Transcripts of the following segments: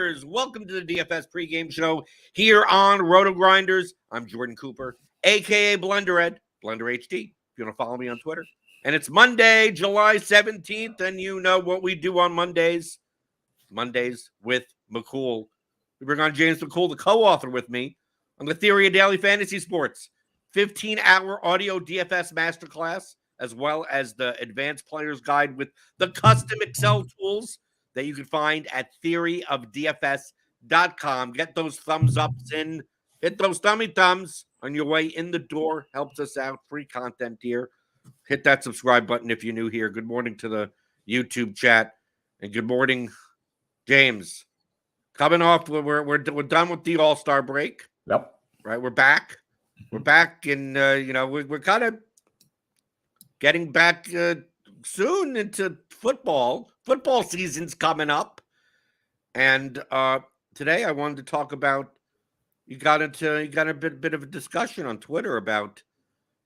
RotoGrinders. Welcome to the DFS pregame show here on RotoGrinders. I'm Jordan Cooper, a.k.a. Blunderhead, Blunder HD, if you want to follow me on Twitter. And it's Monday, July 17th, and you know what we do on Mondays. Mondays with McCool. We bring on James McCool, the co-author with me on the Theory of Daily Fantasy Sports 15-hour audio DFS Masterclass, as well as the Advanced Player's Guide with the custom Excel tools that you can find at theoryofdfs.com. Get those thumbs ups in. Hit those thumbs on your way in the door. Helps us out. Free content here. Hit that subscribe button if you're new here. Good morning to the YouTube chat. And good morning, James. Coming off, we're done with the All-Star break. Yep. Right, we're back. We're back, and we're kind of getting back soon into football. Football season's coming up, and today I wanted to talk about. You got a bit of a discussion on Twitter about.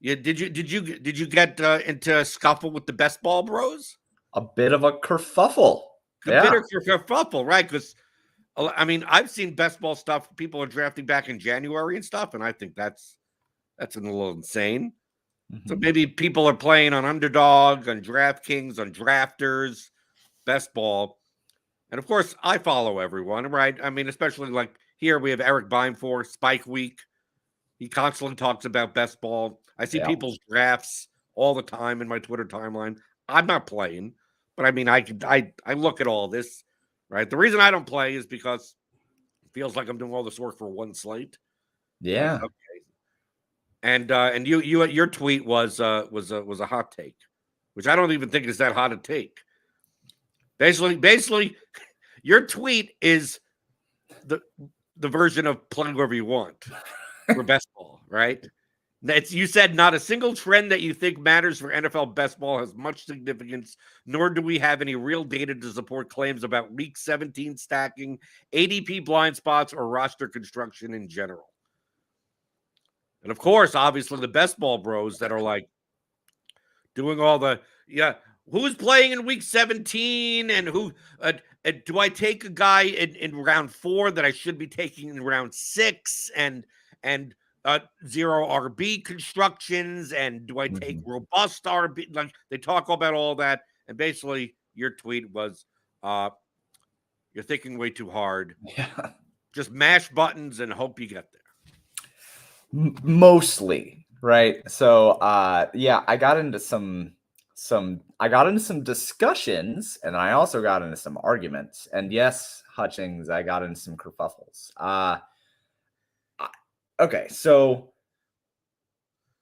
Did you get into a scuffle with the best ball bros? A bit of a kerfuffle. A bit of kerfuffle, right? Because I mean, I've seen best ball stuff. People are drafting back in January and stuff, and I think that's a little insane. Mm-hmm. So maybe people are playing on Underdog, on DraftKings, on Drafters, best ball. And of course, I follow everyone, right? I mean, especially like here we have Eric Binefor, Spike Week. He constantly talks about best ball. I see people's drafts all the time in my Twitter timeline. I'm not playing, but I mean, I look at all this, right? The reason I don't play is because it feels like I'm doing all this work for one slate. Yeah. Like, okay. And your tweet was a hot take, which I don't even think is that hot a take. Basically, your tweet is the version of play wherever you want for best ball, right? You said not a single trend that you think matters for NFL best ball has much significance, nor do we have any real data to support claims about week 17 stacking, ADP blind spots, or roster construction in general. And of course, obviously, the best ball bros that are like doing all the, who's playing in week 17 and who, do I take a guy in round 4 that I should be taking in round 6 and zero RB constructions, and do I take robust RB? Like they talk about all that, and basically your tweet was, you're thinking way too hard. Yeah. Just mash buttons and hope you get there. Mostly, right? So, I got into some discussions, and I also got into some arguments. And yes, Hutchings, I got into some kerfuffles. Okay, so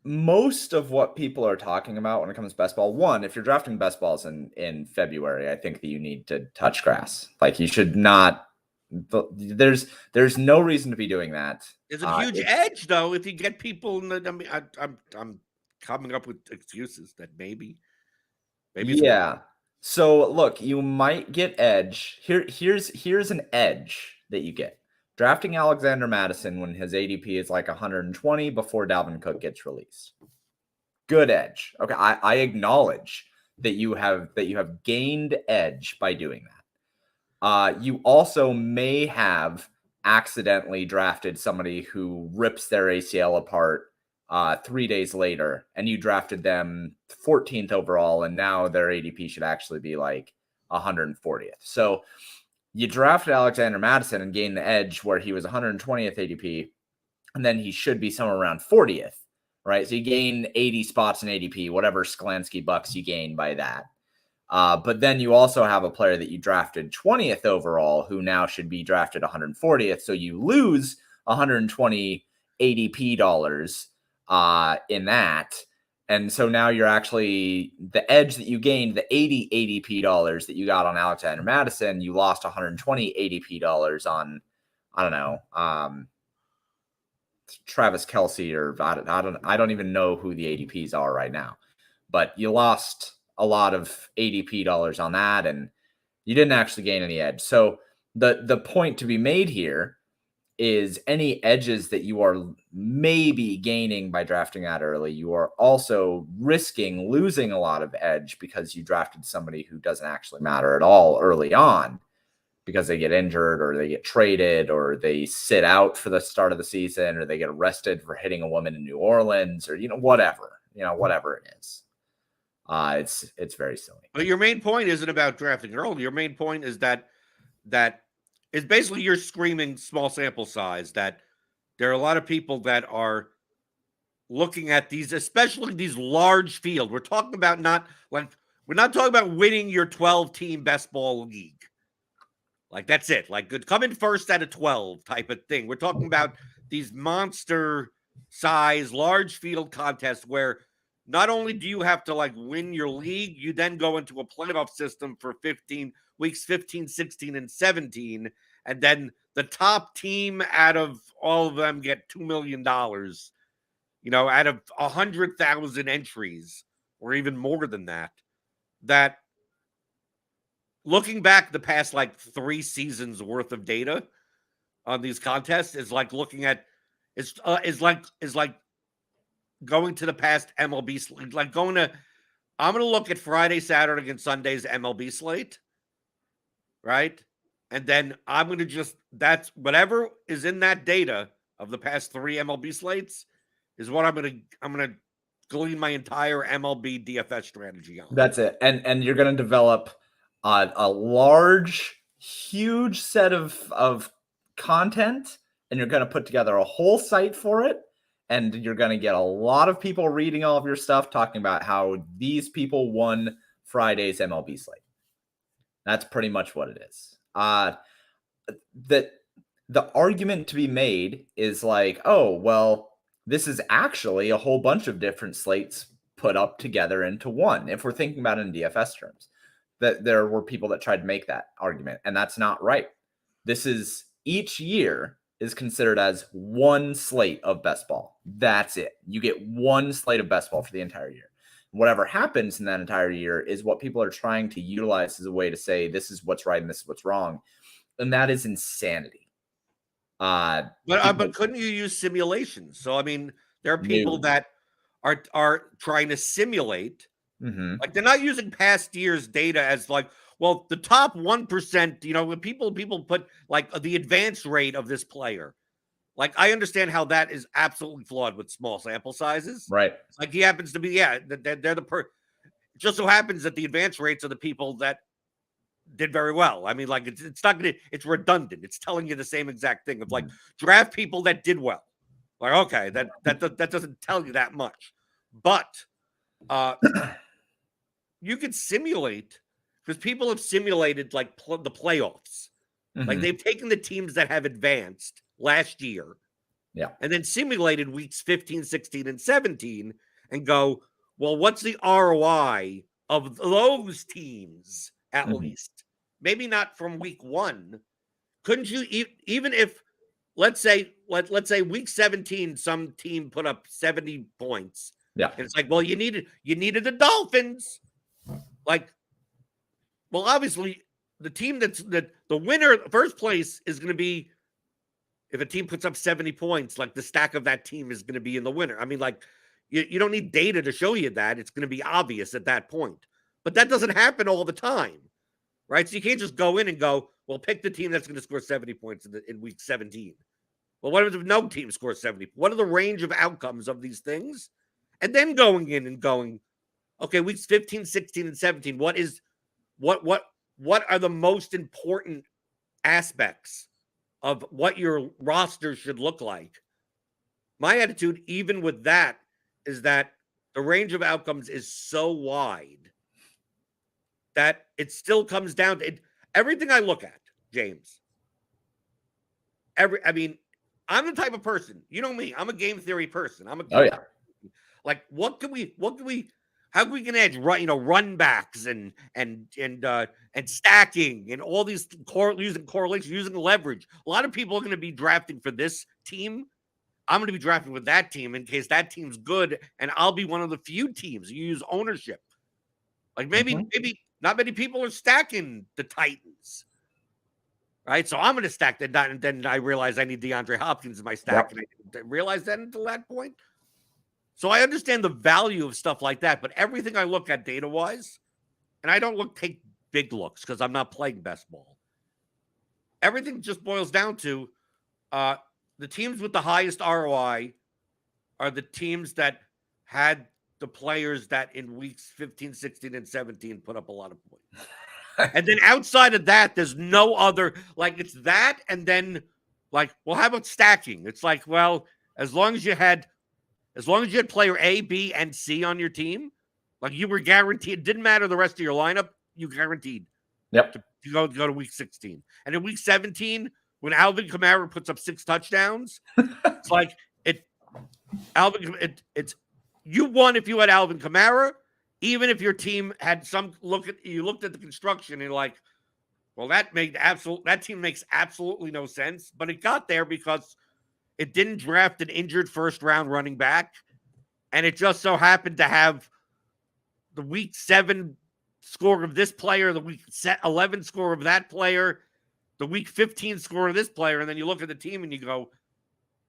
most of what people are talking about when it comes to best ball, one, if you're drafting best balls in February, I think that you need to touch grass. Like you should not. There's no reason to be doing that. There's a huge edge, though, if you get people. I'm coming up with excuses that maybe. Yeah. So look, you might get edge. Here's an edge that you get. Drafting Alexander Mattison when his ADP is like 120 before Dalvin Cook gets released. Good edge. Okay, I acknowledge that you have gained edge by doing that. You also may have accidentally drafted somebody who rips their ACL apart 3 days later, and you drafted them 14th overall, and now their ADP should actually be like 140th. So you drafted Alexander Mattison and gained the edge where he was 120th ADP, and then he should be somewhere around 40th, right? So you gain 80 spots in ADP, whatever Sklansky bucks you gain by that. But then you also have a player that you drafted 20th overall who now should be drafted 140th. So you lose 120 ADP dollars in that. And so now you're actually the edge that you gained, the 80 ADP dollars that you got on Alexander Mattison, you lost 120 ADP dollars on, I don't know, Travis Kelce, or I don't even know who the ADPs are right now, but you lost a lot of ADP dollars on that, and you didn't actually gain any edge. So the point to be made here is any edges that you are maybe gaining by drafting that early, you are also risking losing a lot of edge because you drafted somebody who doesn't actually matter at all early on because they get injured or they get traded or they sit out for the start of the season or they get arrested for hitting a woman in New Orleans or, whatever it is. It's very silly. But your main point isn't about drafting early. Your main point is that is basically you're screaming small sample size, that there are a lot of people that are looking at these, especially these large field. We're talking about we're not talking about winning your 12-team best ball league. Like, that's it. Like, come in first out of 12 type of thing. We're talking about these monster size, large field contests where not only do you have to win your league, you then go into a playoff system for 15 weeks, 15, 16, and 17. And then the top team out of all of them get $2 million, out of 100,000 entries or even more than that. That, looking back the past 3 seasons worth of data on these contests is like looking at is like going to the past MLB slate, I'm going to look at Friday, Saturday, and Sunday's MLB slate, right? And then I'm going to that's whatever is in that data of the past 3 MLB slates is what I'm going to glean my entire MLB DFS strategy on. That's it. And you're going to develop a large, huge set of content, and you're going to put together a whole site for it. And you're going to get a lot of people reading all of your stuff, talking about how these people won Friday's MLB slate. That's pretty much what it is. That the argument to be made is oh, well, this is actually a whole bunch of different slates put up together into one. If we're thinking about it in DFS terms, that there were people that tried to make that argument, and that's not right. This is each year is considered as one slate of best ball. That's it. You get one slate of best ball for the entire year. Whatever happens in that entire year is what people are trying to utilize as a way to say this is what's right and this is what's wrong. And that is insanity. But couldn't you use simulations? So, I mean, there are people that are trying to simulate. Mm-hmm. They're not using past year's data as well, the top 1%, when people put the advance rate of this player. I understand how that is absolutely flawed with small sample sizes. Right. He happens to be, they're it just so happens that the advance rates are the people that did very well. I mean, it's not going to, it's redundant. It's telling you the same exact thing of draft people that did well. Okay, that doesn't tell you that much. But you could simulate, because people have simulated the playoffs. Mm-hmm. They've taken the teams that have advanced last year, and then simulated weeks 15, 16, and 17 and go, well, what's the ROI of those teams at least? Maybe not from week 1. Couldn't you, even if, let's say week 17, some team put up 70 points. Yeah. And it's well, you needed the Dolphins. Well, obviously, the team the winner, first place, is going to be, if a team puts up 70 points, the stack of that team is going to be in the winner. I mean, you don't need data to show you that. It's going to be obvious at that point. But that doesn't happen all the time, right? So you can't just go in and go, well, pick the team that's going to score 70 points in week 17. Well, what if no team scores 70? What are the range of outcomes of these things? And then going in and going, okay, weeks 15, 16, and 17, what are the most important aspects of what your roster should look like? My attitude, even with that, is that the range of outcomes is so wide that it still comes down to everything I look at, James. I mean, I'm the type of person, you know me, I'm a game theory person. How can we get edge, run backs and stacking and all these using correlation, using leverage. A lot of people are going to be drafting for this team. I'm going to be drafting with that team in case that team's good, and I'll be one of the few teams you use ownership. Maybe not many people are stacking the Titans, right? So I'm going to stack that, and then I realize I need DeAndre Hopkins in my stack, and I didn't realize that until that point. So I understand the value of stuff like that, but everything I look at data-wise, and I don't take big looks because I'm not playing best ball. everything just boils down to the teams with the highest ROI are the teams that had the players that in weeks 15, 16, and 17 put up a lot of points. And then outside of that, there's no other, like it's that. And then like, well, how about stacking? It's like, well, as long as you had player A, B, and C on your team, like you were guaranteed, it didn't matter the rest of your lineup, you guaranteed to go to week 16. And in week 17, when Alvin Kamara puts up 6 touchdowns, it's like it's you won if you had Alvin Kamara, even if your team had you looked at the construction and you're like, well, that team makes absolutely no sense, but it got there because it didn't draft an injured first round running back, and it just so happened to have the week 7 score of this player, the week 11 score of that player, the week 15 score of this player, and then you look at the team and you go,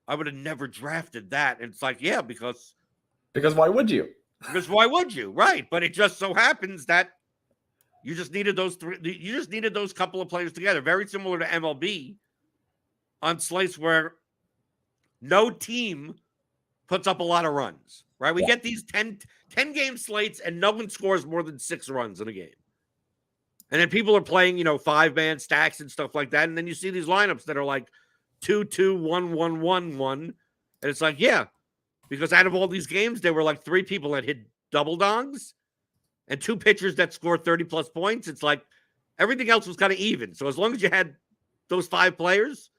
I would have never drafted that. And it's like, yeah, because why would you? Because why would you? Right. But it just so happens that you just needed those couple of players together. Very similar to MLB on slates where no team puts up a lot of runs, right? We get these 10 game slates and no one scores more than 6 runs in a game. And then people are playing, 5-man stacks and stuff like that. And then you see these lineups that are like 2-2, 1-1-1-1. And it's like, yeah, because out of all these games, there were like 3 people that hit double dongs and 2 pitchers that scored 30 plus points. It's like everything else was kind of even. So as long as you had those 5 players,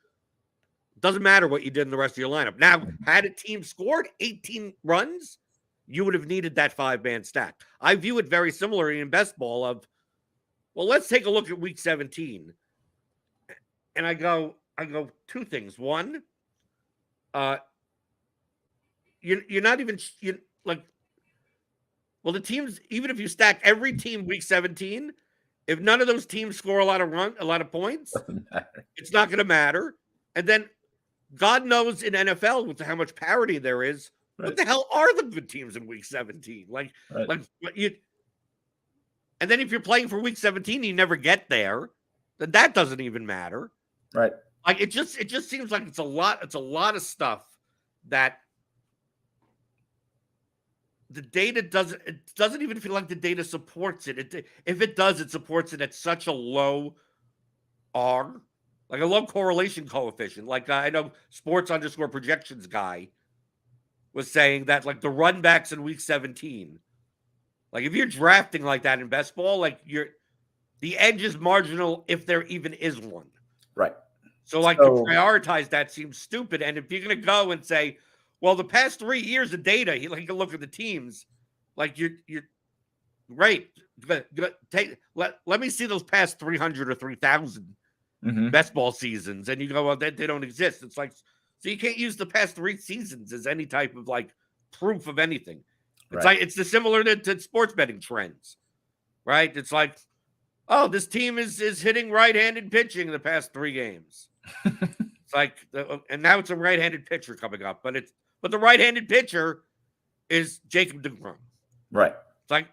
it doesn't matter what you did in the rest of your lineup. Now, had a team scored 18 runs, you would have needed that 5-man stack. I view it very similarly in best ball of, well, let's take a look at week 17. And I go 2 things. One, you're not even well, the teams, even if you stack every team week 17, if none of those teams score a lot of points, it's not going to matter. And then God knows in NFL with how much parity there is, what the hell are the good teams in week 17? And then if you're playing for week 17, you never get there, then that doesn't even matter. Right. Like it just seems like it's a lot of stuff that the data doesn't even feel like the data supports it. If it does, it supports it at such a low R, like a low correlation coefficient. Like I know sports_projections guy was saying that like the run backs in week 17, like if you're drafting like that in best ball, like the edge is marginal if there even is one. Right. So to prioritize that seems stupid. And if you're going to go and say, well, the past 3 years of data, you look at the teams, like you're great. Let me see those past 300 or 3,000 best ball seasons. And you go, well, they don't exist. It's like, so you can't use the past 3 seasons as any type of like proof of anything. It's like, it's similar to sports betting trends, right? It's like, oh, this team is hitting right-handed pitching in the past 3 games. It's like, and now it's a right-handed pitcher coming up, but the right-handed pitcher is Jacob DeGrom. Right. It's like,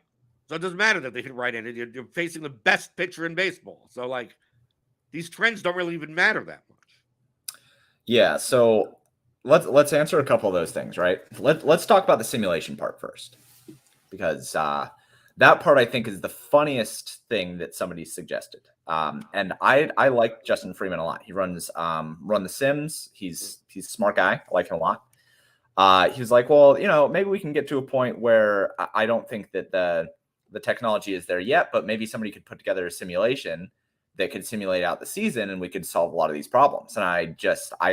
so it doesn't matter that they hit right-handed. You're facing the best pitcher in baseball. So like, these trends don't really even matter that much. Yeah. So let's answer a couple of those things, right? Let's talk about the simulation part first, because that part I think is the funniest thing that somebody suggested. And I like Justin Freeman a lot. He runs Run the Sims. He's a smart guy. I like him a lot. He was like, well, maybe we can get to a point where I don't think that the technology is there yet, but maybe somebody could put together a simulation that could simulate out the season and we could solve a lot of these problems. And I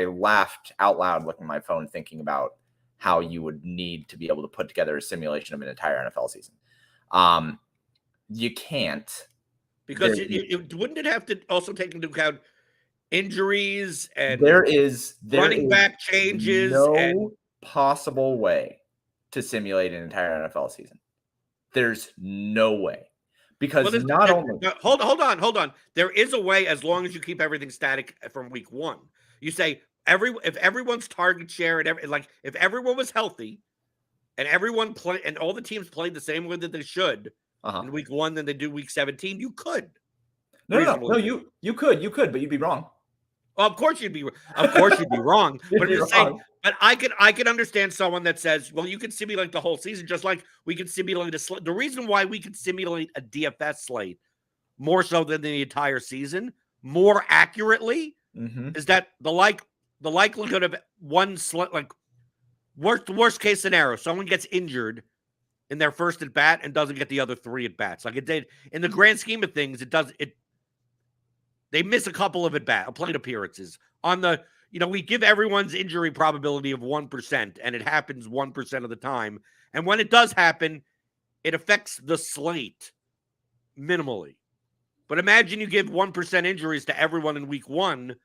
laughed out loud looking at my phone thinking about how you would need to be able to put together a simulation of an entire NFL season. You can't. Because wouldn't it have to also take into account injuries and there is running back changes? No possible way to simulate an entire NFL season. There's no way. Because hold on. There is a way as long as you keep everything static from week 1. You say if everyone's target share and if everyone was healthy and everyone and all the teams played the same way that they should in week 1 than they do week 17, you could. No, you could, but you'd be wrong. Well, of course you'd be wrong. But I'm just saying. But I could understand someone that says, well, you can simulate the whole season just like we can simulate a slate. The reason why we can simulate a DFS slate more so than the entire season more accurately is that the likelihood of one slate, like worst case scenario, someone gets injured in their first at bat and doesn't get the other 3 at bats. Like it did in the grand scheme of things, they miss a couple of plate appearances on the, we give everyone's injury probability of 1%, and it happens 1% of the time. And when it does happen, it affects the slate minimally. But imagine you give 1% injuries to everyone in week 1.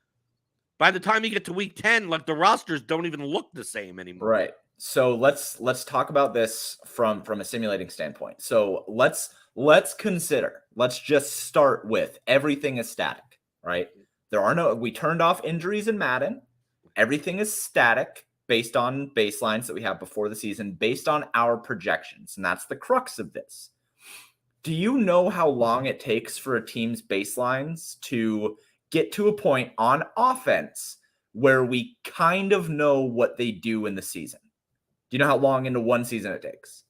By the time you get to week 10, like the rosters don't even look the same anymore. Right. So let's talk about this from a simulating standpoint. So let's consider, let's just start with everything is static, right? We turned off injuries in Madden. Everything is static based on baselines that we have before the season, based on our projections. And that's the crux of this. Do you know how long it takes for a team's baselines to get to a point on offense where we kind of know what they do in the season? Do you know how long into one season it takes?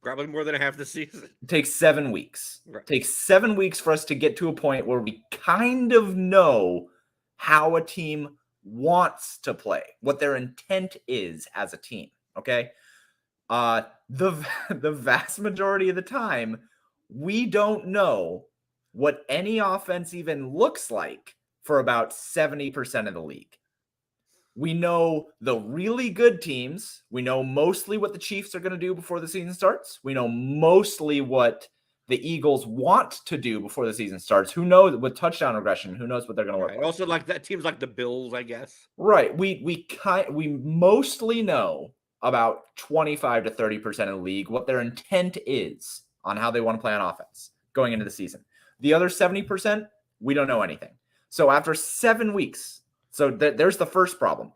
Probably more than half the season. It takes 7 weeks. Right. It takes 7 weeks for us to get to a point where we kind of know how a team wants to play, what their intent is as a team. Okay. The vast majority of the time, we don't know what any offense even looks like for about 70% of the league. We know the really good teams. We know mostly what the Chiefs are going to do before the season starts. We know mostly what the Eagles want to do before the season starts. Who knows with touchdown regression? Who knows what they're going to look like? Also, like that teams like the Bills, I guess. Right. We mostly know about 25 to 30% of the league what their intent is on how they want to play on offense going into the season. The other 70%, we don't know anything. So after 7 weeks, there's the first problem.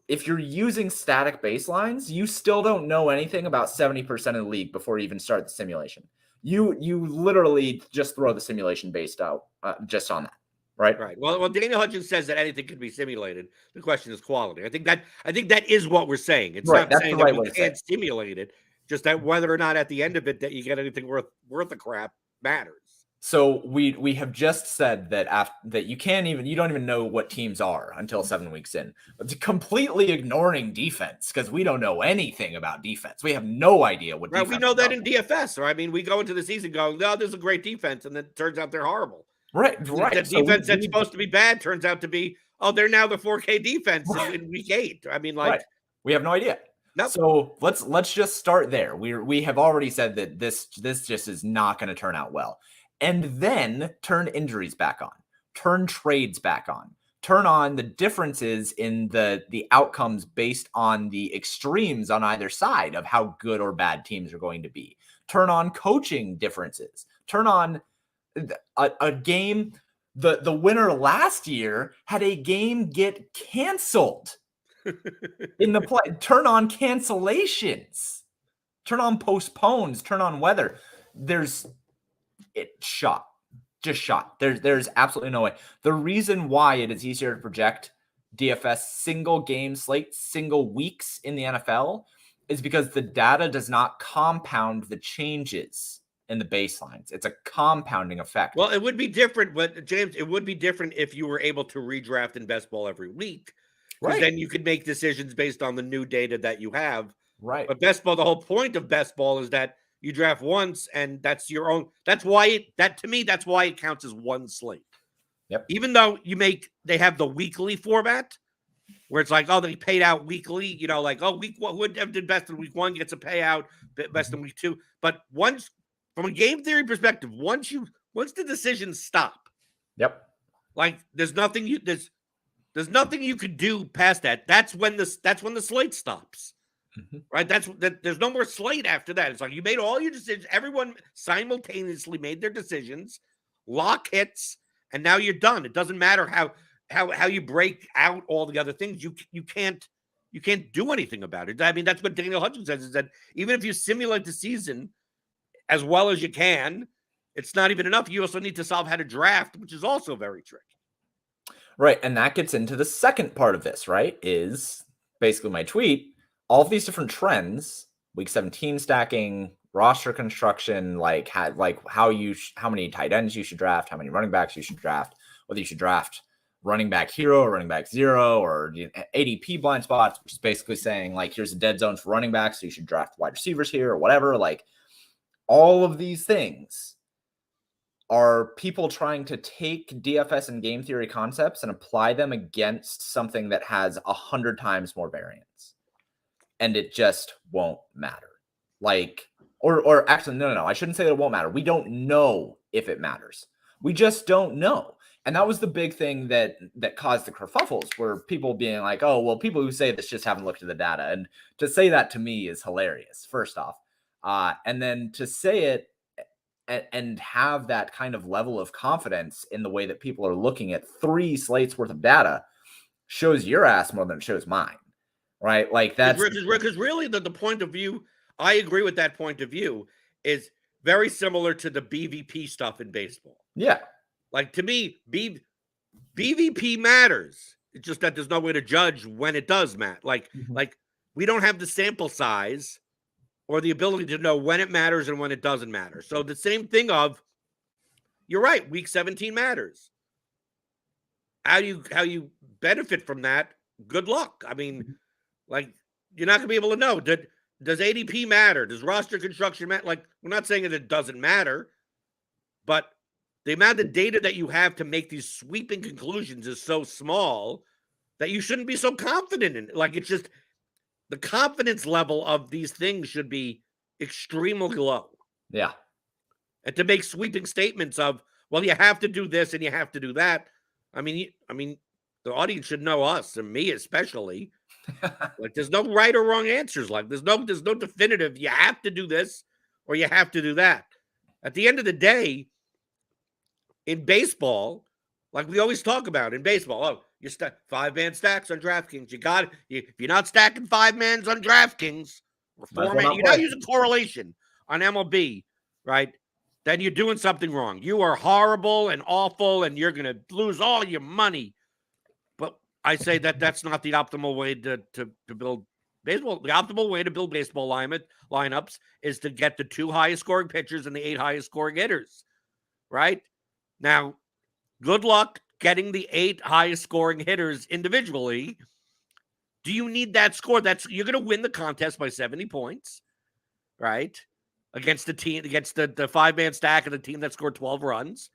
If you're using static baselines, you still don't know anything about 70% of the league before you even start the simulation. You literally just throw the simulation based out just on that, right? Right. Well, Daniel Hutchins says that anything can be simulated. The question is quality. I think that is what we're saying. It's right, not saying that we can't simulate it, just that whether or not at the end of it that you get anything worth a crap matters. So we have just said that you don't even know what teams are until 7 weeks in. It's completely ignoring defense because we don't know anything about defense. We have no idea what. Right, we know that in DFS. Or I mean, we go into the season going, "No, there's a great defense," and then it turns out they're horrible. Right. The defense that's supposed to be bad turns out to be, they're now the 4K defense in week 8. I mean, like, we have no idea. Nope. So let's just start there. We have already said that this just is not going to turn out well. And then turn injuries back on, turn trades back on, turn on the differences in the outcomes based on the extremes on either side of how good or bad teams are going to be. Turn on coaching differences. Turn on a game. The winner last year had a game get canceled in the play. Turn on cancellations. Turn on postpones. Turn on weather. Just shot. There's absolutely no way. The reason why it is easier to project DFS single game slate, single weeks in the NFL is because the data does not compound the changes in the baselines. It's a compounding effect. Well, it would be different, but James, it would be different if you were able to redraft in best ball every week. Because then you could make decisions based on the new data that you have. Right. But best ball, the whole point of best ball is that you draft once, and that's your own. That's why that's why it counts as one slate. Yep. Even though they have the weekly format, where it's like, they paid out weekly. Week one, who did best in week 1 gets a payout, best in week 2. But once, from a game theory perspective, once the decisions stop. Yep. Like there's nothing you could do past that. That's when the slate stops. Right. There's no more slate after that. It's like you made all your decisions. Everyone simultaneously made their decisions. Lock hits, and now you're done. It doesn't matter how you break out all the other things. You can't do anything about it. I mean, that's what Daniel Hutchins says, is that even if you simulate the season as well as you can, it's not even enough. You also need to solve how to draft, which is also very tricky. Right. And that gets into the second part of this, right? Is basically my tweet. All of these different trends, week 17 stacking, roster construction, like how many tight ends you should draft, how many running backs you should draft, whether you should draft running back hero, running back zero, or ADP blind spots, which is basically saying like here's a dead zone for running backs, so you should draft wide receivers here or whatever. Like all of these things are people trying to take DFS and game theory concepts and apply them against something that has 100 times more variance. And it just won't matter. Like, or actually, no. I shouldn't say that it won't matter. We don't know if it matters. We just don't know. And that was the big thing that caused the kerfuffles, were people being like, oh, well, people who say this just haven't looked at the data. And to say that to me is hilarious, first off. And then to say it and have that kind of level of confidence in the way that people are looking at 3 slates worth of data shows your ass more than it shows mine, right? Like that's because really the point of view, I agree with that point of view, is very similar to the BVP stuff in baseball. Yeah. Like to me, BVP matters. It's just that there's no way to judge when it does matter. Like we don't have the sample size or the ability to know when it matters and when it doesn't matter. So the same thing of, you're right, week 17 matters. How you benefit from that, good luck. I mean, like, you're not going to be able to know. Does ADP matter? Does roster construction matter? Like, we're not saying that it doesn't matter, but the amount of data that you have to make these sweeping conclusions is so small that you shouldn't be so confident in it. Like, it's just, the confidence level of these things should be extremely low. Yeah. And to make sweeping statements of, well, you have to do this and you have to do that. I mean, the audience should know us, and me especially. Like, there's no right or wrong answers. Like, there's no definitive, you have to do this or you have to do that. At the end of the day, in baseball, like we always talk about in baseball, oh, you stack 5-man stacks on DraftKings. If you're not stacking 5-mans on DraftKings or 4-man, you're not using correlation on MLB, right? Then you're doing something wrong. You are horrible and awful, and you're going to lose all your money. But I say that that's not the optimal way to build baseball. The optimal way to build baseball lineups is to get the 2 highest scoring pitchers and the 8 highest scoring hitters, right? Now, good luck getting the 8 highest scoring hitters individually. Do you need that score? You're going to win the contest by 70 points, right? Against the team, against the 5-man stack of the team that scored 12 runs.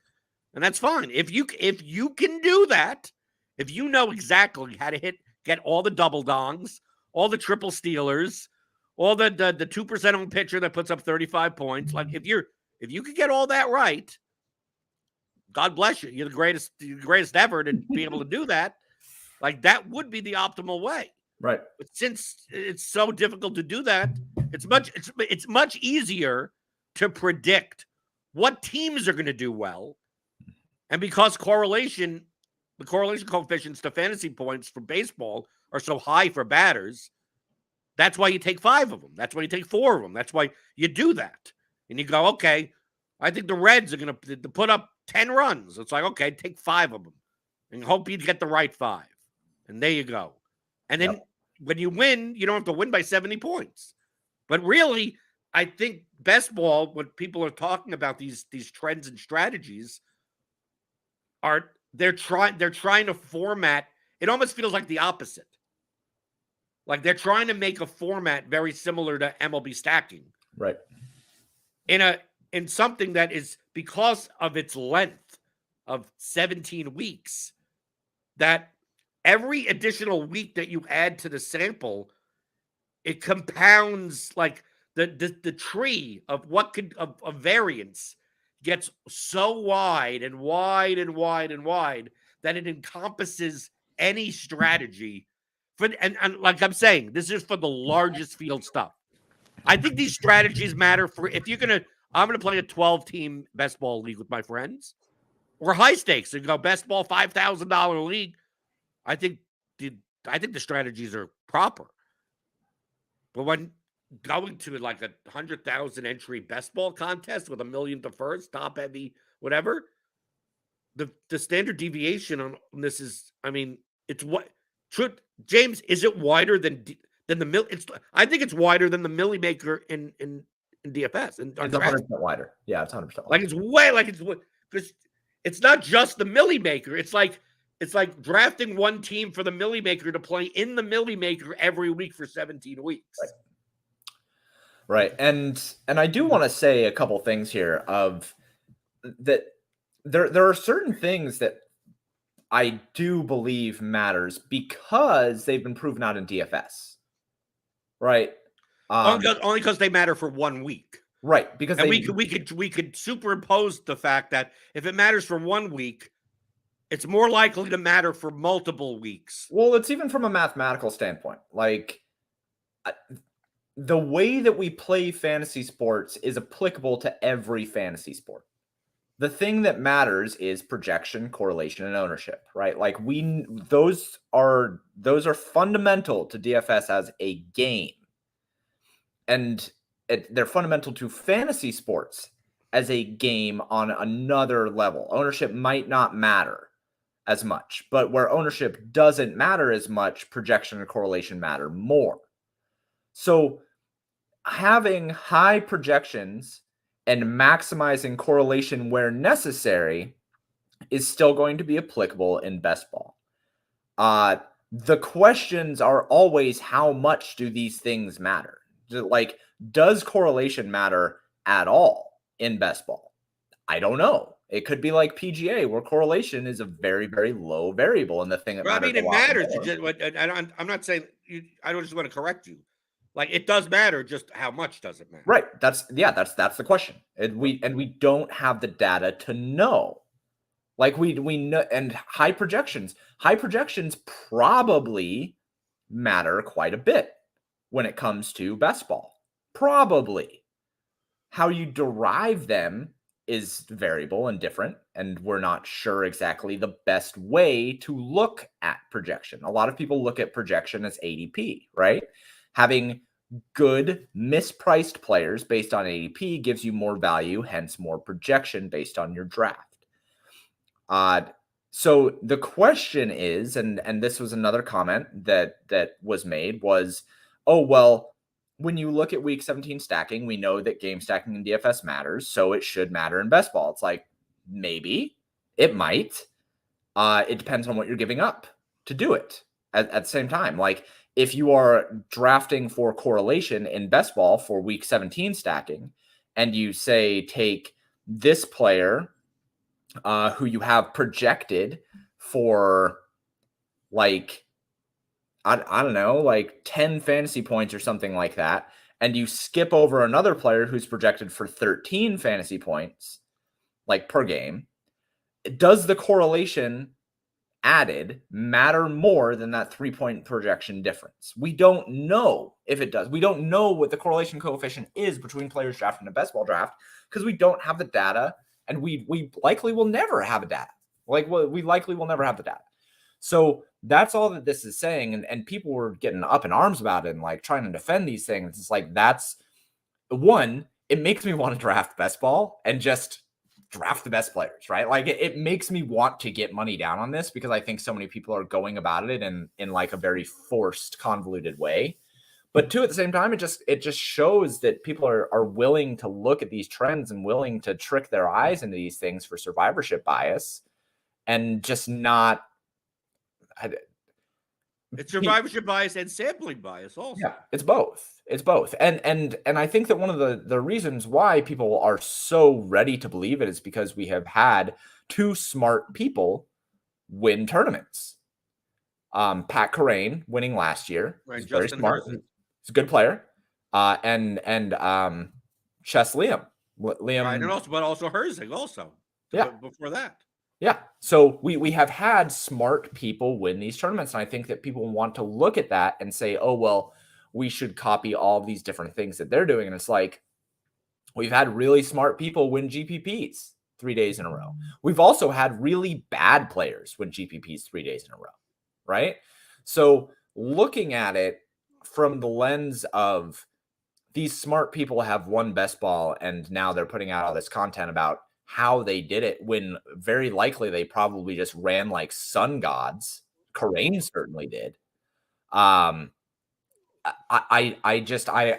And that's fine. If you can do that, if you know exactly how to get all the double dongs, all the triple stealers, all the 2% on pitcher that puts up 35 points, like if you could get all that right, God bless you. You're the greatest ever to be able to do that. Like, that would be the optimal way. Right. But since it's so difficult to do that, it's much easier to predict what teams are going to do well. And because the correlation coefficients to fantasy points for baseball are so high for batters, that's why you take 5 of them. That's why you take 4 of them. That's why you do that. And you go, okay, I think the Reds are going to put up 10 runs. It's like, okay, take 5 of them and hope you get the right 5. And there you go. And then when you win, you don't have to win by 70 points. But really, I think best ball, when people are talking about these trends and strategies, they're trying to format. It almost feels like the opposite. Like they're trying to make a format very similar to MLB stacking. Right. In something that is, because of its length of 17 weeks, that every additional week that you add to the sample, it compounds, like the tree of of variance gets so wide and wide and wide and wide that it encompasses any strategy. And like I'm saying, this is for the largest field stuff. I think these strategies matter for if you're going to, I'm going to play a 12-team best ball league with my friends, or high stakes and go best ball $5,000 league. I think the strategies are proper. But when going to like a 100,000 entry best ball contest with $1 million to first, top heavy, whatever, the standard deviation on this is, I mean, it's what should James, is it wider than the mill? I think it's wider than the milli maker in DFS and it's 100% wider. Yeah, it's 100% wider. Like it's way because it's not just the milli maker. It's like drafting one team for the milli maker to play in the milli maker every week for 17 weeks. Right. And I do want to say a couple things here of that there are certain things that I do believe matters because they've been proven out in DFS. Right. Only because they matter for 1 week. Right. Because we could superimpose the fact that if it matters for 1 week, it's more likely to matter for multiple weeks. Well, it's even from a mathematical standpoint. Like the way that we play fantasy sports is applicable to every fantasy sport. The thing that matters is projection, correlation, and ownership, right? Like those are fundamental to DFS as a game. And they're fundamental to fantasy sports as a game on another level. Ownership might not matter as much, but where ownership doesn't matter as much, projection and correlation matter more. So having high projections and maximizing correlation where necessary is still going to be applicable in best ball. The questions are always, how much do these things matter? Like, does correlation matter at all in best ball? I don't know. It could be like PGA, where correlation is a very, very low variable, and the thing that matters. I mean, it matters. I'm not saying I don't just want to correct you. Like, it does matter. Just how much does it matter? Right. That's the question. And we don't have the data to know. Like we know, and high projections probably matter quite a bit when it comes to best ball. Probably. How you derive them is variable and different, and we're not sure exactly the best way to look at projection. A lot of people look at projection as ADP, right? Having good mispriced players based on ADP gives you more value, hence more projection based on your draft. So the question is, and this was another comment that was made, was, oh, well, when you look at week 17 stacking, we know that game stacking in DFS matters, so it should matter in best ball. It's like, maybe, it might. It depends on what you're giving up to do it at the same time. Like, if you are drafting for correlation in best ball for week 17 stacking, and you say, take this player who you have projected for, like, I don't know, like 10 fantasy points or something like that, and you skip over another player who's projected for 13 fantasy points, like per game, does the correlation added matter more than that 3-point projection difference? We don't know if it does. We don't know what the correlation coefficient is between players drafted in a best ball draft because we don't have the data, and we likely will never have a data. We likely will never have the data. So that's all that this is saying. And people were getting up in arms about it and like trying to defend these things. It's like, that's one, it makes me want to draft best ball and just draft the best players, right? Like it makes me want to get money down on this because I think so many people are going about it in like a very forced, convoluted way. But two, at the same time, it just shows that people are willing to look at these trends and willing to trick their eyes into these things for survivorship bias and just not. It's survivorship bias and sampling bias also. Yeah, it's both. It's both. And I think that one of the reasons why people are so ready to believe it is because we have had two smart people win tournaments. Pat Corraine winning last year. Right, He's very smart. He's a good player. And Chess Liam. Right, and also Herzig also. Yeah. Before that. Yeah. So we have had smart people win these tournaments. And I think that people want to look at that and say, oh, well, we should copy all of these different things that they're doing. And it's like, we've had really smart people win GPPs 3 days in a row. We've also had really bad players win GPPs 3 days in a row. Right. So looking at it from the lens of these smart people have won best ball, and now they're putting out all this content about how they did it, when very likely they probably just ran like sun gods. Kareem certainly did. I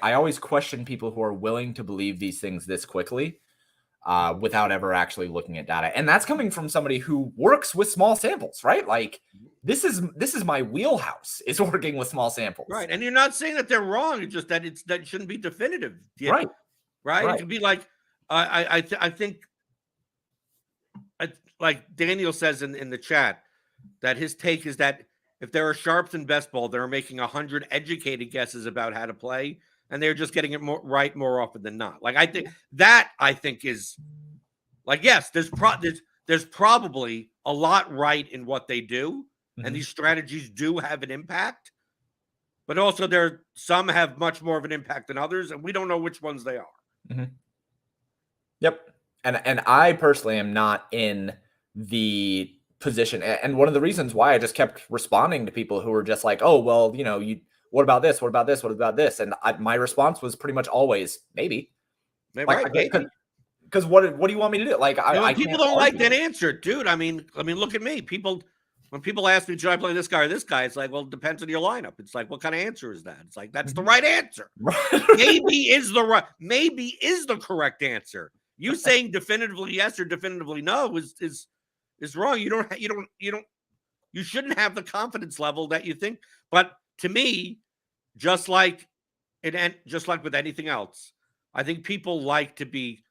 always question people who are willing to believe these things this quickly without ever actually looking at data. And that's coming from somebody who works with small samples, right? Like this is my wheelhouse, is working with small samples. Right. And you're not saying that they're wrong. It's just that that shouldn't be definitive. Yet, Right. Right. It could be like, I think like Daniel says in the chat, that his take is that if there are sharps in best ball, they're making 100 educated guesses about how to play, and they're just getting it right more often than not. Like I think is like, yes, there's probably a lot right in what they do, and these strategies do have an impact, but also some have much more of an impact than others, and we don't know which ones they are. Yep. And I personally am not in the position, and one of the reasons why I just kept responding to people who were just like, oh, well, what about this? What about this? What about this? And my response was pretty much always maybe. Right, maybe. Because what do you want me to do? Like, people don't like that answer, dude. I mean, look at me. When people ask me, should I play this guy or this guy? It's like, well, it depends on your lineup. It's like, what kind of answer is that? It's like, that's the right answer. Maybe is the correct answer. You saying definitively yes or definitively no is wrong. You shouldn't have the confidence level that you think. But to me, just like with anything else, I think people like to be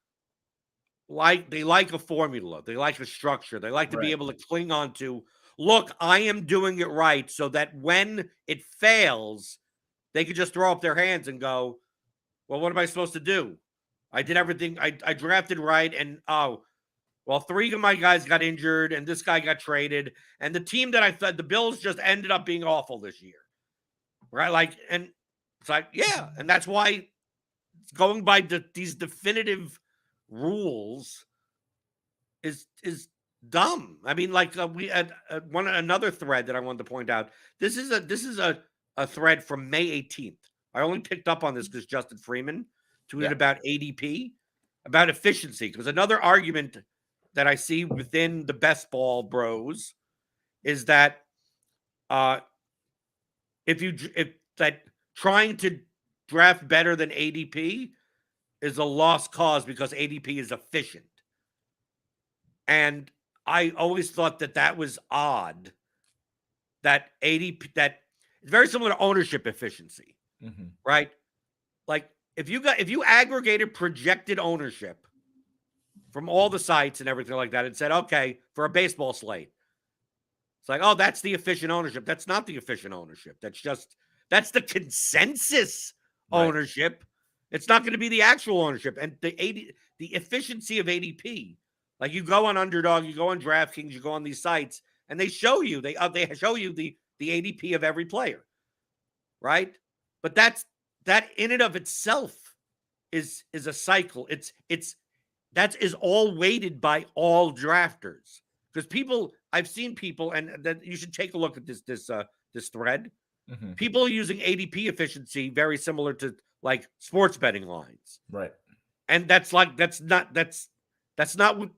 they like a formula, they like a structure, they like to be able to cling on to. Look, I am doing it right, so that when it fails, they could just throw up their hands and go, well, what am I supposed to do? I did everything. I drafted right, and well, 3 of my guys got injured, and this guy got traded, and the team that I thought, the Bills, just ended up being awful this year, right? Like, and it's like, yeah, and that's why going by these definitive rules is dumb. I mean, like we had another thread that I wanted to point out. This is a thread from May 18th. I only picked up on this because Justin Freeman tweeted about ADP, about efficiency. Because another argument that I see within the best ball bros is that if trying to draft better than ADP is a lost cause because ADP is efficient. And I always thought that was odd. That ADP, that it's very similar to ownership efficiency, right? Like if you aggregated projected ownership from all the sites and everything like that and said, okay, for a baseball slate, it's like, oh, that's the efficient ownership. That's not the efficient ownership. That's the consensus ownership. It's not going to be the actual ownership. And the efficiency of ADP, like you go on Underdog, you go on Draftkings, you go on these sites, and they show you the ADP of every player, right? But that in and of itself is a cycle. That is all weighted by all drafters, because I've seen people, and that you should take a look at this thread. People using ADP efficiency very similar to like sports betting lines, right? And that's not what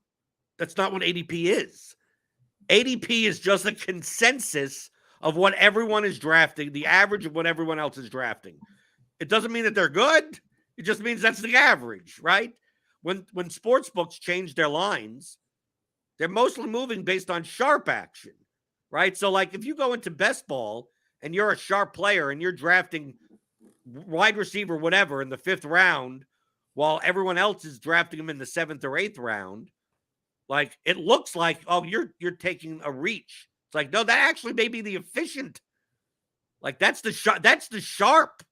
ADP is. ADP is just a consensus of what everyone is drafting, the average of what everyone else is drafting. It doesn't mean that they're good. It just means that's the average, right? When sports books change their lines, they're mostly moving based on sharp action, right? So like if you go into best ball and you're a sharp player and you're drafting wide receiver, whatever, in the 5th round, while everyone else is drafting them in the 7th or 8th round, like it looks like, oh, you're taking a reach. It's like, no, that actually may be the efficient. Like that's the sharp.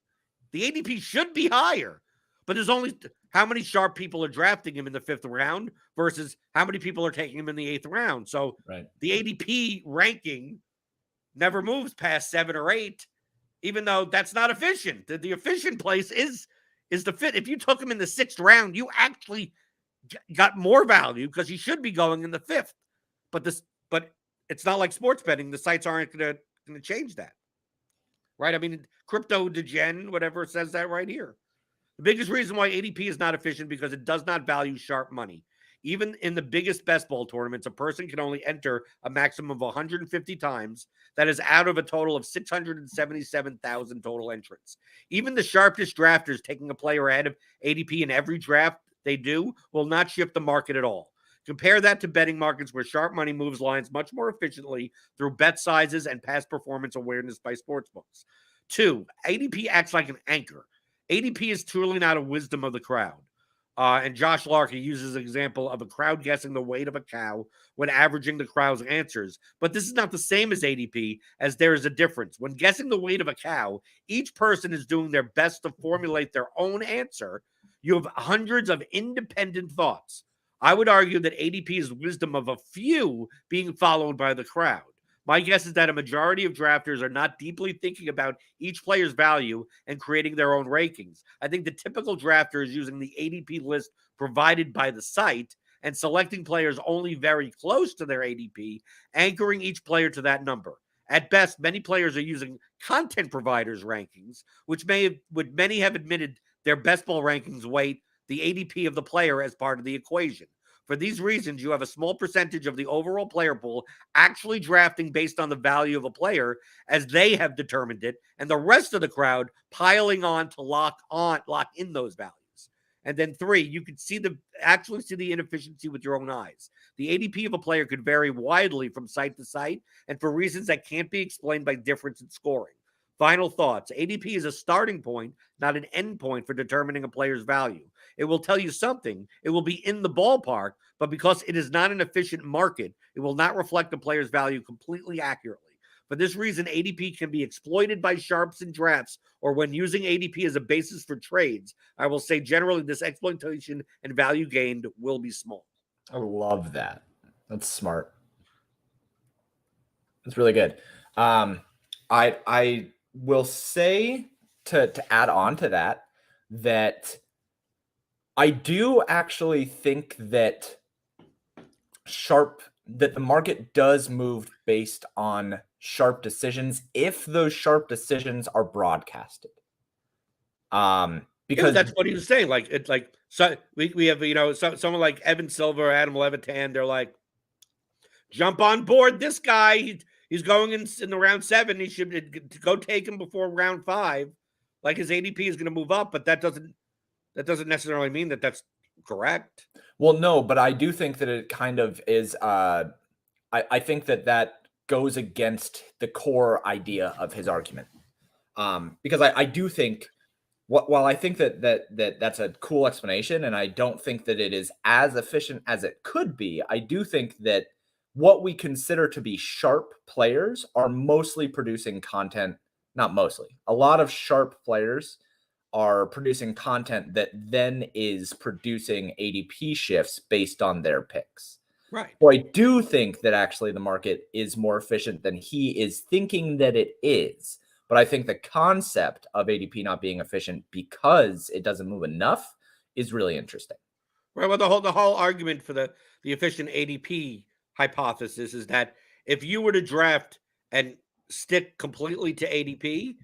The ADP should be higher, but there's only how many sharp people are drafting him in the 5th round versus how many people are taking him in the 8th round. So the ADP ranking never moves past 7 or 8, even though that's not efficient. The efficient place is the fit. If you took him in the 6th round, you actually got more value because he should be going in the 5th. But it's not like sports betting. The sites aren't going to change that, right? I mean, Crypto Degen, whatever, says that right here. The biggest reason why ADP is not efficient because it does not value sharp money. Even in the biggest best ball tournaments, a person can only enter a maximum of 150 times. That is out of a total of 677,000 total entrants. Even the sharpest drafters taking a player ahead of ADP in every draft they do will not shift the market at all. Compare that to betting markets where sharp money moves lines much more efficiently through bet sizes and past performance awareness by sportsbooks. 2, ADP acts like an anchor. ADP is truly not a wisdom of the crowd. And Josh Larkey uses an example of a crowd guessing the weight of a cow when averaging the crowd's answers. But this is not the same as ADP, as there is a difference. When guessing the weight of a cow, each person is doing their best to formulate their own answer. You have hundreds of independent thoughts. I would argue that ADP is wisdom of a few being followed by the crowd. My guess is that a majority of drafters are not deeply thinking about each player's value and creating their own rankings. I think the typical drafter is using the ADP list provided by the site and selecting players only very close to their ADP, anchoring each player to that number. At best, many players are using content providers' rankings, which many have admitted their best ball rankings weight the ADP of the player as part of the equation. For these reasons, you have a small percentage of the overall player pool actually drafting based on the value of a player as they have determined it, and the rest of the crowd piling on to lock in those values. And then 3, you could actually see the inefficiency with your own eyes. The ADP of a player could vary widely from site to site, and for reasons that can't be explained by difference in scoring. Final thoughts. ADP is a starting point, not an end point for determining a player's value. It will tell you something. It will be in the ballpark, but because it is not an efficient market, it will not reflect the player's value completely accurately. For this reason, ADP can be exploited by sharps and drafts, or when using ADP as a basis for trades. I will say generally this exploitation and value gained will be small. I love that. That's smart. That's really good. I will say to add on to that I do actually think that the market does move based on sharp decisions if those sharp decisions are broadcasted. Because that's what he was saying. Like it's like so we have someone like Evan Silva or Adam Levitan. They're like, jump on board this guy. He's going in the round 7. He should go take him before round 5. Like his ADP is going to move up, but that doesn't necessarily mean that that's correct. Well, no, but I do think that it kind of is. I think that goes against the core idea of his argument. Because I do think, while I think that's a cool explanation, and I don't think that it is as efficient as it could be, I do think that what we consider to be sharp players are mostly producing content. Not mostly. A lot of sharp players are producing content that then is producing ADP shifts based on their picks. Right. So I do think that actually the market is more efficient than he is thinking that it is. But I think the concept of ADP not being efficient because it doesn't move enough is really interesting. Right. Well, the whole argument for the efficient ADP hypothesis is that if you were to draft and stick completely to ADP,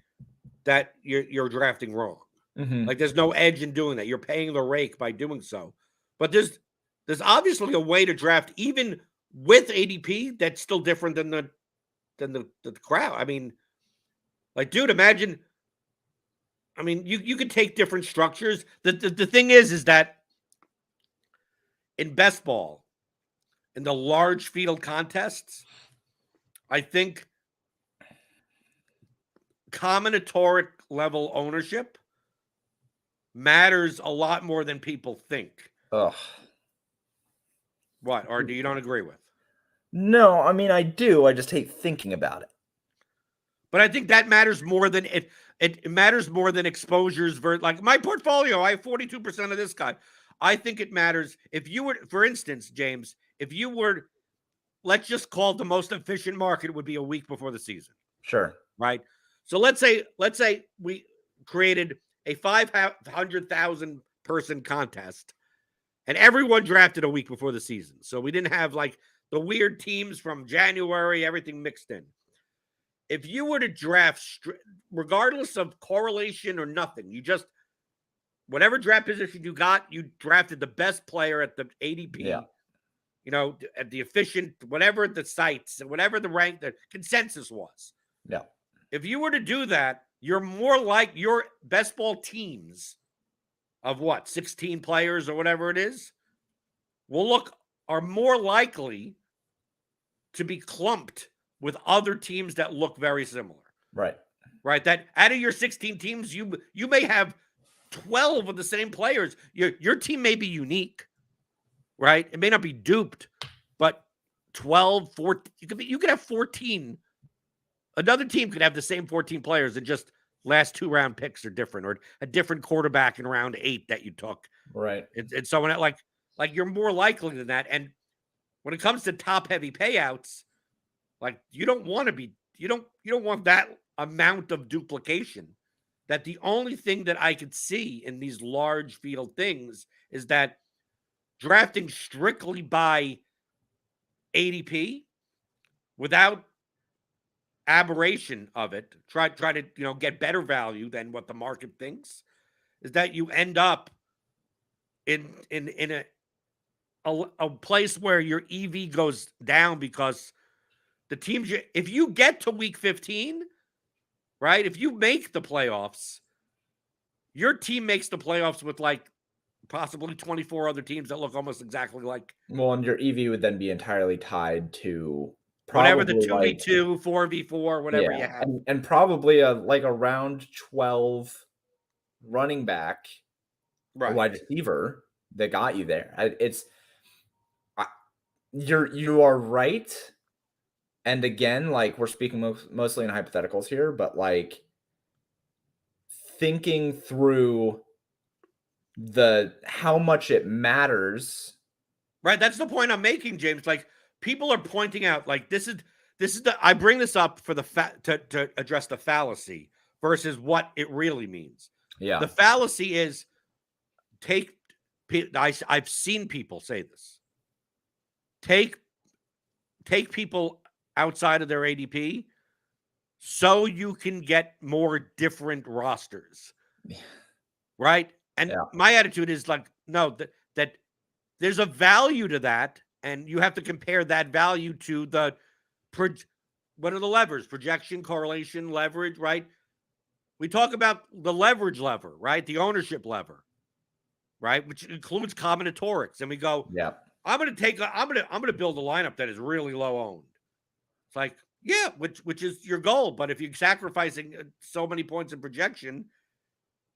that you're drafting wrong. Mm-hmm. Like there's no edge in doing that. You're paying the rake by doing so. But there's obviously a way to draft even with ADP that's still different than the crowd. I mean, like, dude, imagine. I mean, you could take different structures. The thing is that in best ball, in the large field contests, I think combinatoric level ownership matters a lot more than people think. Ugh. What? Or do you don't agree with? No, I mean, I do. I just hate thinking about it. But I think that matters more than it matters more than exposures. Like my portfolio, I have 42% of this guy. I think it matters. If you were, for instance, James, if you were, let's just call it the most efficient market would be a week before the season. Sure. Right. So let's say we created a 500,000 person contest and everyone drafted a week before the season. So we didn't have like the weird teams from January, everything mixed in. If you were to draft, regardless of correlation or nothing, you just, whatever draft position you got, you drafted the best player at the ADP at the efficient, whatever the sites, whatever the consensus was. Yeah. If you were to do that, you're more like your best ball teams of 16 players or whatever it is, are more likely to be clumped with other teams that look very similar. Right. Right. That out of your 16 teams, you may have 12 of the same players. Your team may be unique, right? It may not be duped, but 12, 14, you could have 14. Another team could have the same 14 players and just last 2-round picks are different, or a different quarterback in round 8 that you took. Right. And so when like you're more likely than that. And when it comes to top heavy payouts, like you don't want that amount of duplication. That the only thing that I could see in these large field things is that drafting strictly by ADP without aberration of it, try to get better value than what the market thinks, is that you end up in a place where your EV goes down because the teams if you get to week 15, right? If you make the playoffs, your team makes the playoffs with like possibly 24 other teams that look almost exactly like. Well, and your EV would then be entirely tied to whatever the 2v2, 4v4, whatever you have. And probably a round 12 running back, right, wide receiver that got you there. You are right. And again, like we're speaking mostly in hypotheticals here, but like thinking through how much it matters. Right. That's the point I'm making, James. Like people are pointing out, like this is I bring this up for to address the fallacy versus what it really means. Yeah. The fallacy is I've seen people say this. Take people outside of their ADP so you can get more different rosters. Yeah. Right? And my attitude is like, no, that there's a value to that, and you have to compare that value to what are the levers? Projection, correlation, leverage, right? We talk about the leverage lever, right? The ownership lever, right? Which includes combinatorics. And we go, I'm going to build a lineup that is really low owned. It's like, yeah, which is your goal. But if you're sacrificing so many points in projection,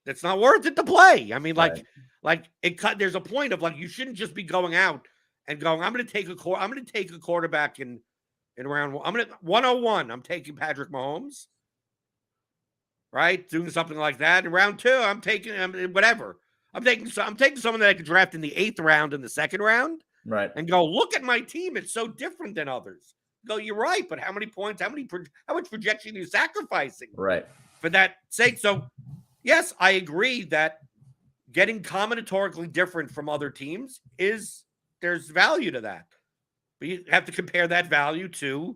that's not worth it to play. I mean, there's a point of like, you shouldn't just be going out and going, I'm going to take a quarterback in round 1. I'm going to 101. I'm taking Patrick Mahomes, right? Doing something like that. In round 2, I'm taking whatever. I'm taking someone that I could draft in the 8th round and the 2nd round, right? And go, look at my team. It's so different than others. Go, you're right, but how many points? How much projection are you sacrificing, right, for that sake? So, yes, I agree that getting combinatorically different from other teams there's value to that, but you have to compare that value to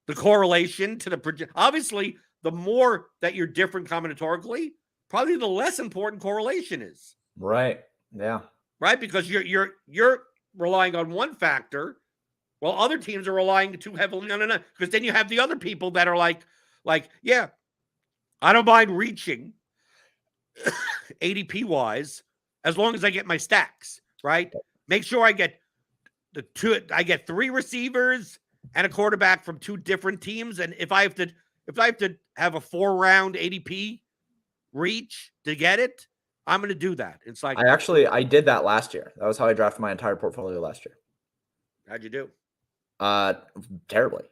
the correlation to the project. Obviously, the more that you're different combinatorically, probably the less important correlation is. Right. Yeah. Right, because you're relying on one factor, while other teams are relying too heavily on another. Because then you have the other people that are like, yeah, I don't mind reaching ADP wise as long as I get my stacks right. Make sure I get I get 3 receivers and a quarterback from 2 different teams, and if I have to have a 4-round ADP reach to get it, I'm going to do that. It's like I did that last year. That was how I drafted my entire portfolio last year. How'd you do? Terribly.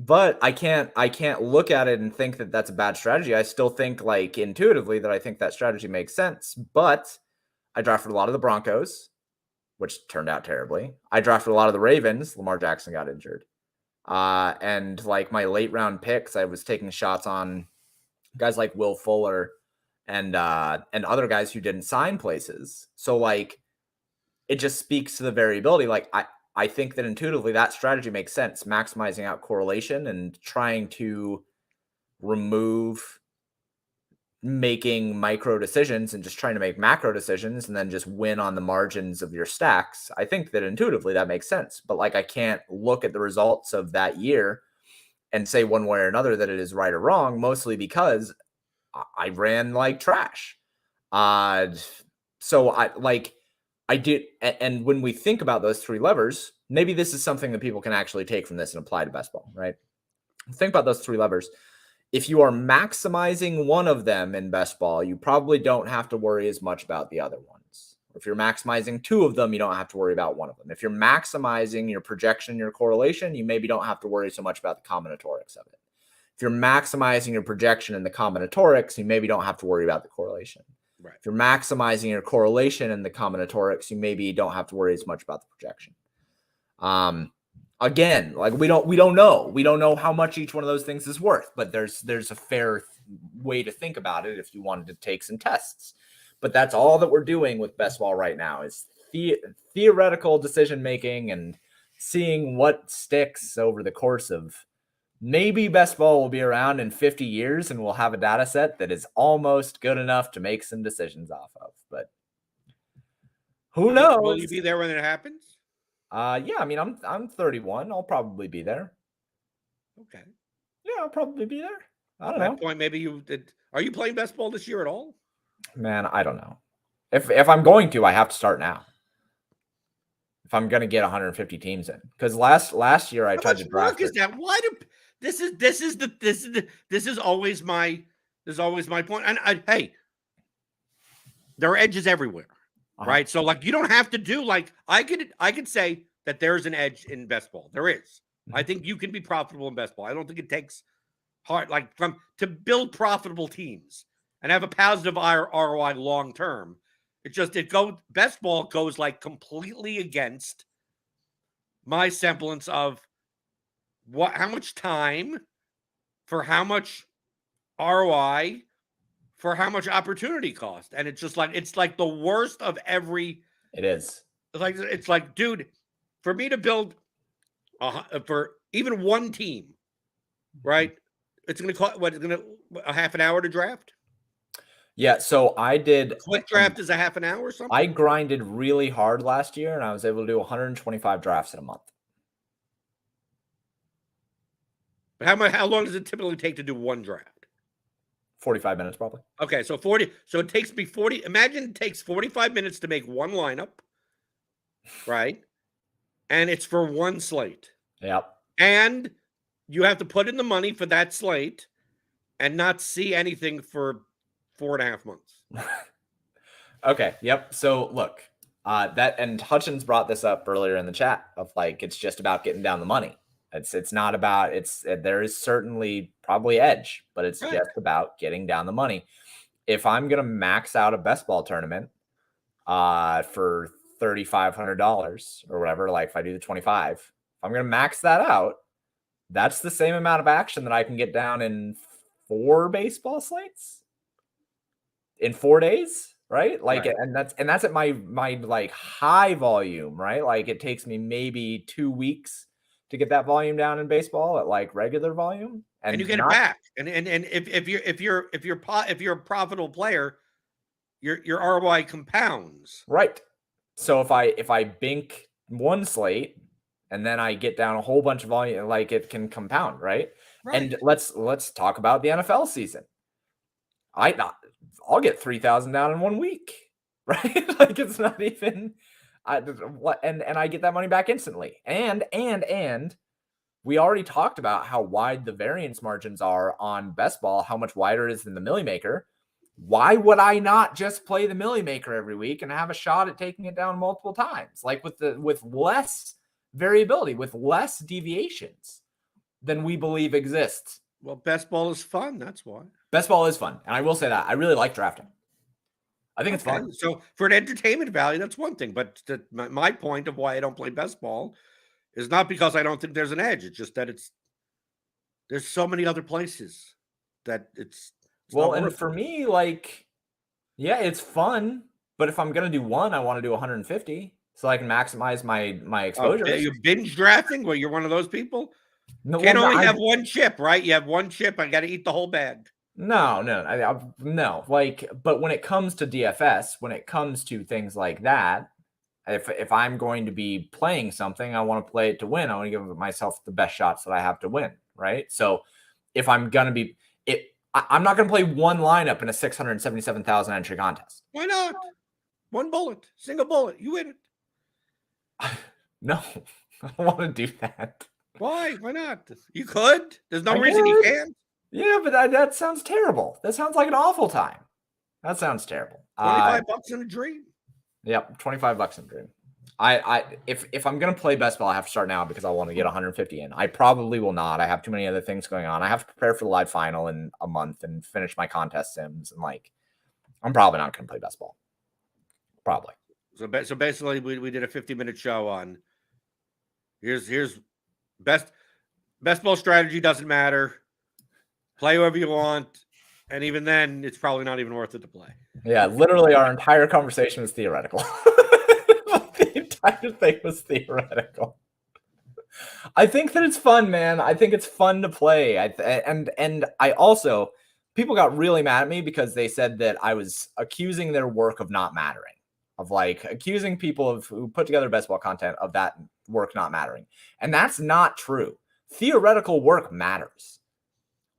But I can't look at it and think that that's a bad strategy. I still think like intuitively that I think that strategy makes sense, but I drafted a lot of the Broncos, which turned out terribly. I drafted a lot of the Ravens. Lamar Jackson got injured. And like my late round picks, I was taking shots on guys like Will Fuller and other guys who didn't sign places. So like it just speaks to the variability. Like I think that intuitively that strategy makes sense, maximizing out correlation and trying to remove making micro decisions and just trying to make macro decisions and then just win on the margins of your stacks, I think that intuitively that makes sense. But like, I can't look at the results of that year and say one way or another that it is right or wrong, mostly because I ran like trash. So I did. And when we think about those three levers, maybe this is something that people can actually take from this and apply to best ball, right? Think about those three levers. If you are maximizing one of them in best ball, you probably don't have to worry as much about the other ones. If you're maximizing two of them, you don't have to worry about one of them. If you're maximizing your projection, your correlation, you maybe don't have to worry so much about the combinatorics of it. If you're maximizing your projection and the combinatorics, you maybe don't have to worry about the correlation. Right. If you're maximizing your correlation and the combinatorics, you maybe don't have to worry as much about the projection. Again, like we don't know how much each one of those things is worth, but there's a fair way to think about it if you wanted to take some tests. But that's all that we're doing with best ball right now is theoretical decision making and seeing what sticks over the course of maybe best ball will be around in 50 years and we'll have a data set that is almost good enough to make some decisions off of. But who knows? Will you be there when it happens? Yeah, I mean, I'm 31. I'll probably be there. Okay. Yeah, I'll probably be there. I don't At know. that point, maybe you did. Are you playing best ball this year at all? Man, I don't know. If I'm going to, I have to start now. If I'm going to get 150 teams in, because last year I tried to draft. How much work is that? Why do this is always my point. And hey, there are edges everywhere. Right. So like you don't have to do like I could say that there's an edge in best ball. There is. I think you can be profitable in best ball. I don't think it takes hard like to build profitable teams and have a positive ROI long term. Best ball goes like completely against my semblance of how much time for how much ROI for how much opportunity cost. And it's like the worst of every. It is. It's like, dude, for me to build for even one team, right? It's going to cost a half an hour to draft. Yeah. So I did. A quick draft is a half an hour or something. I grinded really hard last year and I was able to do 125 drafts in a month. But how long does it typically take to do one draft? 45 minutes probably. Okay, so 40. So it takes me 40. Imagine it takes 45 minutes to make one lineup, right? And it's for one slate. Yep. And you have to put in the money for that slate and not see anything for 4.5 months. Okay. Yep. So look, and Hutchins brought this up earlier in the chat of like, it's just about getting down the money. It's not about there is certainly probably edge, but it's just about getting down the money. If I'm going to max out a best ball tournament for $3,500 or whatever, like if I do the 25, if I'm going to max that out, that's the same amount of action that I can get down in 4 baseball slates in 4 days. Right. Like, right. And that's at my like high volume, right? Like it takes me maybe 2 weeks to get that volume down in baseball at like regular volume, and you get it back. And if you're a profitable player, your ROI compounds. Right. So if I bink one slate and then I get down a whole bunch of volume, like it can compound, right? And let's talk about the NFL season. I'll get 3,000 down in 1 week, right? Like it's not even. And I get that money back instantly. And we already talked about how wide the variance margins are on best ball, how much wider it is than the Millie Maker. Why would I not just play the Millie Maker every week and have a shot at taking it down multiple times? Like with less variability, with less deviations than we believe exists. Well, best ball is fun. That's why. Best ball is fun. And I will say that I really like drafting. I think it's fun. So for an entertainment value, that's one thing. But my point of why I don't play best ball is not because I don't think there's an edge. It's just that there's so many other places that it's well, and for me, like, yeah, it's fun. But if I'm gonna do one, I want to do 150 so I can maximize my exposure. Okay, you binge drafting? Well, you're one of those people. No, Can't only have one chip, right? You have one chip. I got to eat the whole bag. No. Like, but when it comes to DFS, when it comes to things like that, if I'm going to be playing something, I want to play it to win. I want to give myself the best shots that I have to win, right? So if I'm going to be I'm not going to play one lineup in a 677,000 entry contest. Why not? One bullet, single bullet, you win it. No, I don't want to do that. Why? Why not? You could. There's no reason you can't. Yeah, but that sounds terrible. That sounds like an awful time. That sounds terrible. $25 in a dream. Yep, $25 in a dream. If I'm gonna play best ball, I have to start now because I want to get 150 in. I probably will not. I have too many other things going on. I have to prepare for the live final in a month and finish my contest sims, and like, I'm probably not gonna play best ball. Probably. So basically, we did a 50-minute show on here's best ball strategy doesn't matter. Play whoever you want, and even then, it's probably not even worth it to play. Yeah, literally, our entire conversation was theoretical. The entire thing was theoretical. I think that it's fun, man. I think it's fun to play. And I also, people got really mad at me because they said that I was accusing their work of not mattering, of like accusing people who put together best ball content of that work not mattering. And that's not true. Theoretical work matters.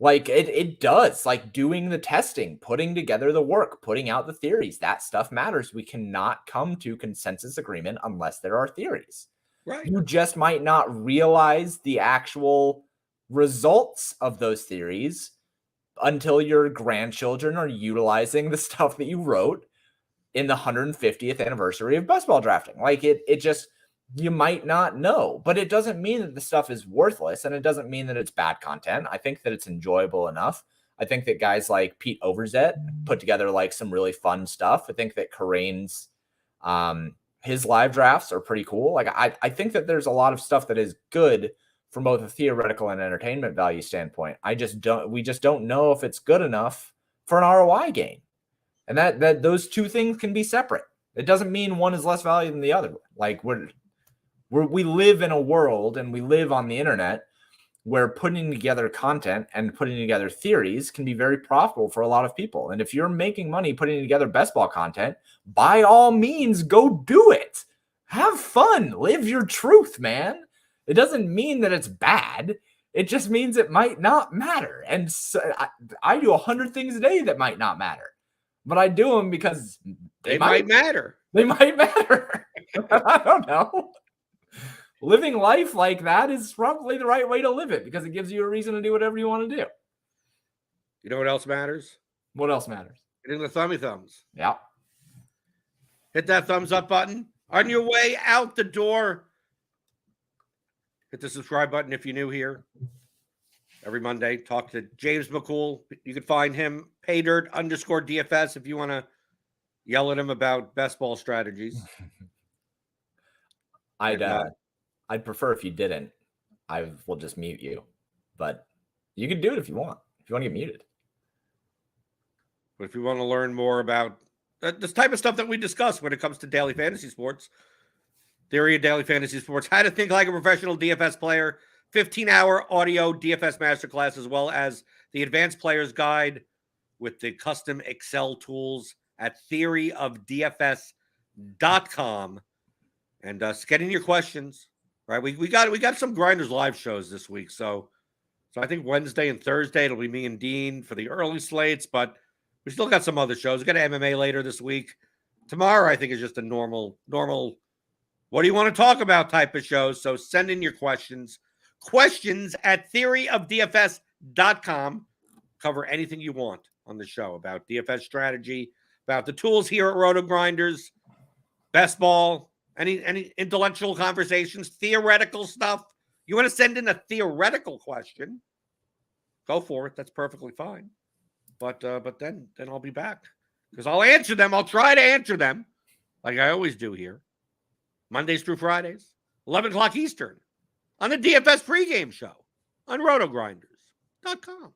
Like it does, like doing the testing, putting together the work, putting out the theories, that stuff matters. We cannot come to consensus agreement unless there are theories. Right. You just might not realize the actual results of those theories until your grandchildren are utilizing the stuff that you wrote in the 150th anniversary of best ball drafting. Like it just, you might not know, but it doesn't mean that the stuff is worthless, and it doesn't mean that it's bad content. I think that it's enjoyable enough. I think that guys like Pete Overzet put together like some really fun stuff. I think that Karane's his live drafts are pretty cool. Like I think that there's a lot of stuff that is good from both a theoretical and entertainment value standpoint. We just don't know if it's good enough for an ROI gain. And that those two things can be separate. It doesn't mean one is less valuable than the other. Like we live in a world and we live on the internet where putting together content and putting together theories can be very profitable for a lot of people. And if you're making money putting together best ball content, by all means, go do it. Have fun. Live your truth, man. It doesn't mean that it's bad. It just means it might not matter. And so I do 100 things a day that might not matter, but I do them because they might matter. They might matter. I don't know. Living life like that is probably the right way to live it because it gives you a reason to do whatever you want to do. You know what else matters? What else matters? Hitting the thummy thumbs. Yeah. Hit that thumbs up button. On your way out the door, hit the subscribe button if you're new here. Every Monday, talk to James McCool. You can find him, paydirt_DFS, if you want to yell at him about best ball strategies. I'd prefer if you didn't. I will just mute you. But you can do it if you want. If you want to get muted. But if you want to learn more about this type of stuff that we discuss when it comes to daily fantasy sports, theory of daily fantasy sports, how to think like a professional DFS player, 15-hour audio DFS masterclass, as well as the advanced player's guide with the custom Excel tools at theoryofdfs.com. And get in your questions, right? We got some Grinders live shows this week. So I think Wednesday and Thursday, it'll be me and Dean for the early slates, but we still got some other shows. We got MMA later this week. Tomorrow, I think, is just a normal, what do you want to talk about type of show. So send in your questions. Questions at theoryofdfs.com. Cover anything you want on the show about DFS strategy, about the tools here at RotoGrinders, best ball, any intellectual conversations, theoretical stuff. You want to send in a theoretical question, go for it. That's perfectly fine. But then I'll be back because I'll answer them. I'll try to answer them like I always do here. Mondays through Fridays, 11 o'clock Eastern on the DFS pregame show on RotoGrinders.com.